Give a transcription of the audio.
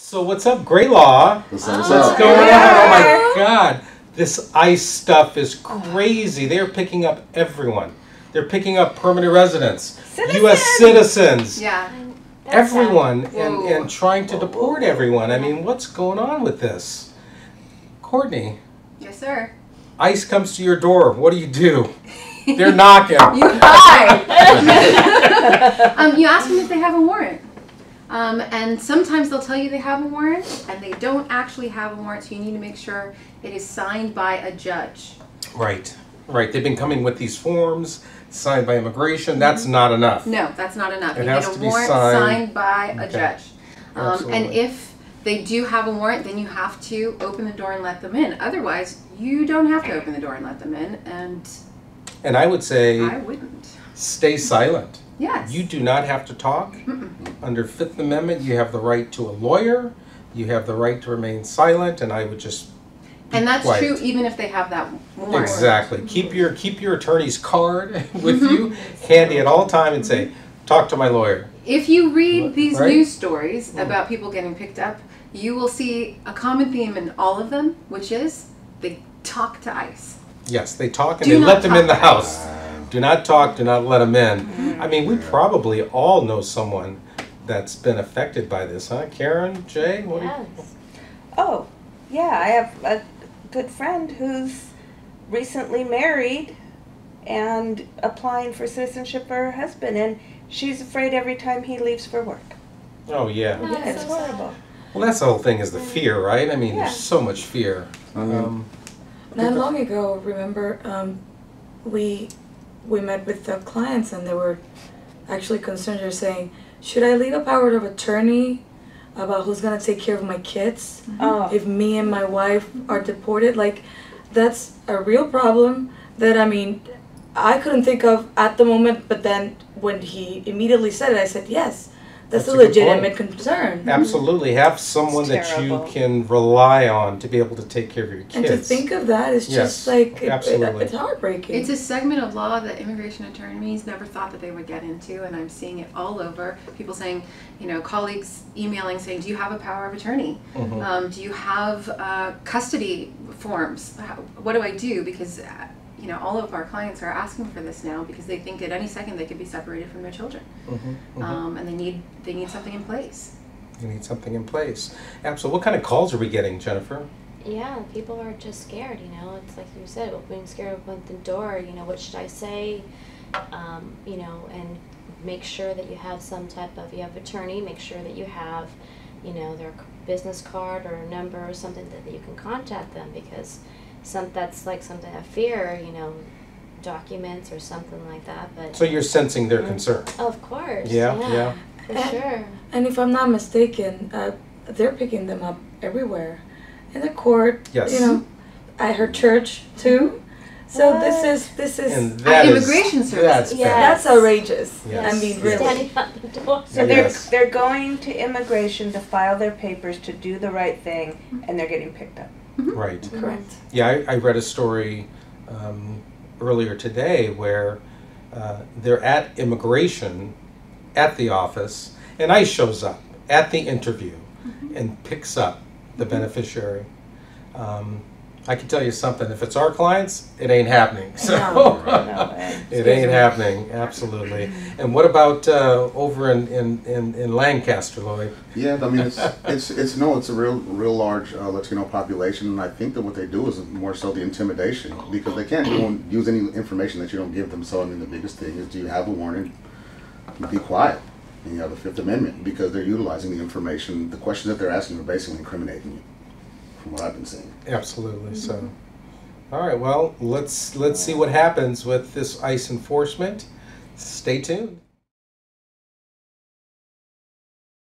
So what's up, GrayLaw? What's going on? Oh my God, this ICE stuff is crazy. They're picking up everyone. They're picking up permanent residents, U.S. citizens, everyone, and trying to deport everyone. I mean, what's going on with this? Courtney. Yes, sir. ICE comes to your door. What do? They're knocking. You hide. You ask them if they have a warrant. And sometimes they'll tell you they have a warrant, and they don't actually have a warrant, so you need to make sure it is signed by a judge. Right. They've been coming with these forms, signed by immigration. That's not enough. No, that's not enough. It You has need to a be warrant signed by a judge. And if they do have a warrant, then you have to open the door and let them in. Otherwise, you don't have to open the door and let them in. And I would say, I wouldn't. Stay silent. Yes. You do not have to talk. Under Fifth Amendment, you have the right to a lawyer. You have the right to remain silent, and I would just be And that's quiet. true even if they have that warrant. Exactly. Keep your attorney's card with you, handy at all time, and say, talk to my lawyer. If you read these news stories about people getting picked up, you will see a common theme in all of them, which is they talk to ICE. Yes, they talk and they let them in the house. Do not talk, do not let them in. I mean, we probably all know someone that's been affected by this, huh? Karen, Jay? What do you... Oh, yeah, I have a good friend who's recently married and applying for citizenship for her husband, and she's afraid every time he leaves for work. Oh, yeah. Yeah, it's horrible. Well, that's the whole thing, is the fear, right? I mean, there's so much fear. Not long ago, remember, we met with the clients, and they were actually concerned. They're saying, should I leave a power of attorney about who's going to take care of my kids if me and my wife are deported? Like, that's a real problem that, I mean, I couldn't think of at the moment, but then when he immediately said it, I said, yes, that's a legitimate concern. Absolutely. Have someone that you can rely on to be able to take care of your kids. And to think of that is just like, it's heartbreaking. It's a segment of law that immigration attorneys never thought that they would get into, and I'm seeing it all over. People saying, you know, colleagues emailing saying, do you have a power of attorney? Do you have custody forms? What do I do? Because you know, all of our clients are asking for this now because they think at any second they could be separated from their children, and they need something in place. You need something in place. Absolutely. What kind of calls are we getting, Jennifer? Yeah, people are just scared. You know, it's like you said, being scared of opening the door. You know, what should I say? You know, and make sure that you have some type of attorney. Make sure that you have, you know, their business card or a number or something that you can contact them, because that's like something I fear, you know, documents or something like that. But so you're sensing their concern. Of course. Yeah. For sure. And if I'm not mistaken, they're picking them up everywhere, in the court. Yes. You know, at her church too. So this is and that immigration service. That's outrageous. Yes. I mean, really. Standing at the door. So they're going to immigration to file their papers to do the right thing, and they're getting picked up. Right. Correct. Yeah, I read a story earlier today where they're at immigration at the office, and ICE shows up at the interview and picks up the beneficiary. I can tell you something, if it's our clients, it ain't happening. So it ain't happening, absolutely. And what about over in Lancaster, Lloyd? Yeah, I mean it's a real large Latino population, and I think that what they do is more so the intimidation, because they can't use any information that you don't give them. So I mean, the biggest thing is, do you have a warrant? Be quiet. And you have the Fifth Amendment, because they're utilizing the information. The questions that they're asking are basically incriminating you, from what I've been seeing. Absolutely. So, all right. Well, let's see what happens with this ICE enforcement. Stay tuned.